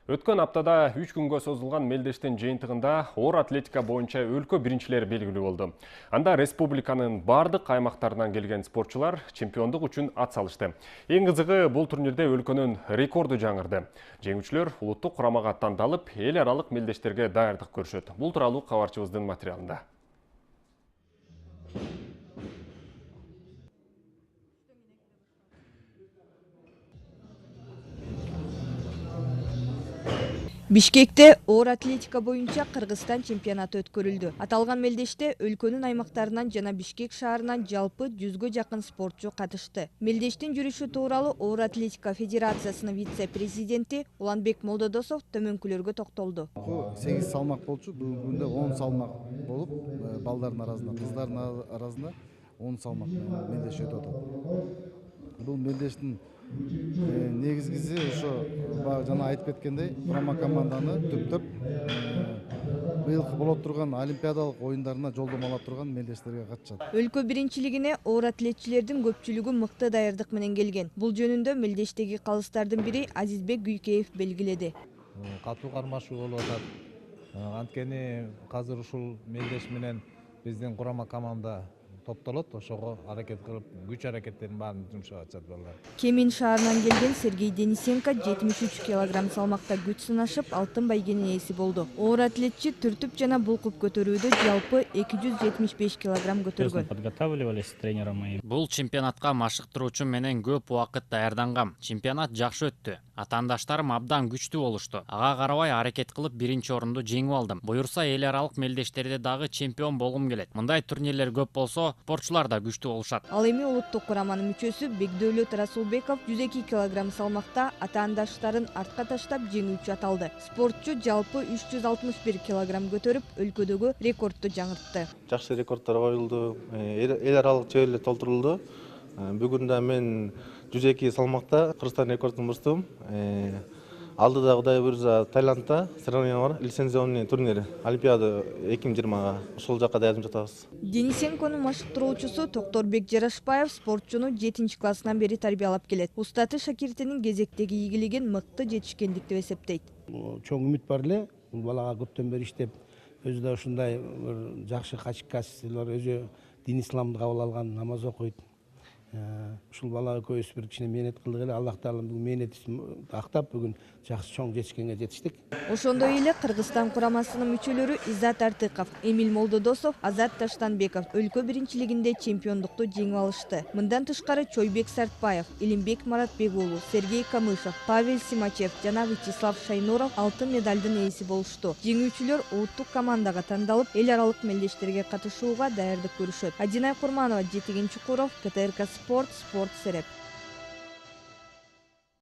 Өткөн аптада 3 күнгө созулган мелдештин жыйынтыгында оор атлетика боюнча өлкө биринчилери белгилүү болду. Анда республиканын бардык аймактарынан келген спортчулар чемпиондук үчүн ат салышты. Эң кызыгы, бул турнирде өлкөнүн рекорду жаңырды. Жеңүүчүлөр улуттук курамага тандалып, эл аралык мелдештерге даярдык көрүшөт. Бул тууралуу кабарчыбыздын материалында. Бишкекте оор атлетика боюнча Кыргызстан чемпионаты өткөрүлдү. Аталган мелдеште өлкөнүн аймактарынан жана Бишкек шаарынан жалпы 100гө жакын спортчу катышты. Мелдештин жүрүшү тууралуу оор атлетика федерациясынын вице-президенти Уланбек Молдодосов төмөнкүлөргө токтолду. 8 салмак болчу, бүгүндө 10 салмак болуп, балдардын арасында, кыздардын арасында 10 салмак мелдеш өтүп атат. Бул мелдештин негизгиси ошо жана айтып кеткендей, курама команданы түптөп быйылкы боло турган олимпиадалык оюндарына жолдомо ала турган мелдештерге катышат. Өлкө биринчилигине оор атлетчилердин көпчүлүгү мыкты даярдык менен келген. Бул жөнүндө мелдештеги калыстардын бири Азизбек Гүйкеев белгиледи. Катуу кармашуу болуп атат. Анткени азыр ушул мелдеш менен биздин курама команда топтолот, ошого аракет кылып, күч аракеттерин баарын жумшап атышат балдар. Кемин шаарынан келген Сергей Денисенко 73 кг салмакта күч сынашып, алтын байгенин ээси болду. Оор атлетчи түртүп жана булкуп көтөрүүдө жалпы 275 кг көтөргөн. Подготавливались тренером моим. Бул чемпионатка машыктыруучу менен көп убакыт даярдангам. Чемпионат жакшы өттү. Атаандаштарым абдан күчтүү болушту. Ага карабай аракет кылып биринчи орунду жеңип алдым. Буюрса эл аралык мелдештерде дагы чемпион болгум келет. Мындай турнирлер көп болсо, спортчулар да күчтүү болушат. Ал эми улуттук кураманын мүчөсү Бекдөөлөт Расулбеков 102 кг салмакта атаандаштарын артка таштап жеңүүчү аталды. Спортчу жалпы 361 кг көтөрүп, өлкөдөгү рекордду жаңыртты. Жакшы рекорддор коюлду, эл аралык чеберлер толтурулду. Бүгүн да мен 102 салмакта Кыргызстан рекордун буздум. Алдыда Кудай буйрса Таиландда соревнования бар, лицензионный турнир, Олимпиада 2020-га ошол жакка даярдым жатабыз. Денисенконун машыктыруучусу Токторбек Жарашбаев спортчуну 7-классынан бери тарбиялап келет. Устаты шакиртинин кезектеги ийгилигин мыкты жетишкендик деп эсептейт. Чоң үмүт бар эле, бул балага көптөн бери иштеп, өзү да ушундай бир жакшы качкасылар, өзү дин исламды кабыл алган, намаз окуйт. Ушул бала экөөбүз бир кичине мээнет кылдык эле, Аллах Таала бул мээнетибизди актап бүгүн жакшы чоң жетишкенге жетиштик. Ошондой эле Кыргызстан курамасынын мүчөлөрү Иззат Артыков, Эмил Молдодосов, Азат Таштанбеков өлкө биринчилигинде чемпиондукту жеңип алышты. Мындан тышкары Чойбек Сартбаев, Илимбек Маратбек уулу, Сергей Камышев, Павел Симачев жана Вячеслав Шайнуров алтын медалдын ээси болушту. Жеңүүчүлөр улуттук командага тандалып, эл аралык мелдештерге катышууга даярдык көрүшөт. Адинай Курманова, Жетеген Чукуров, КТРК Спорт Сереп.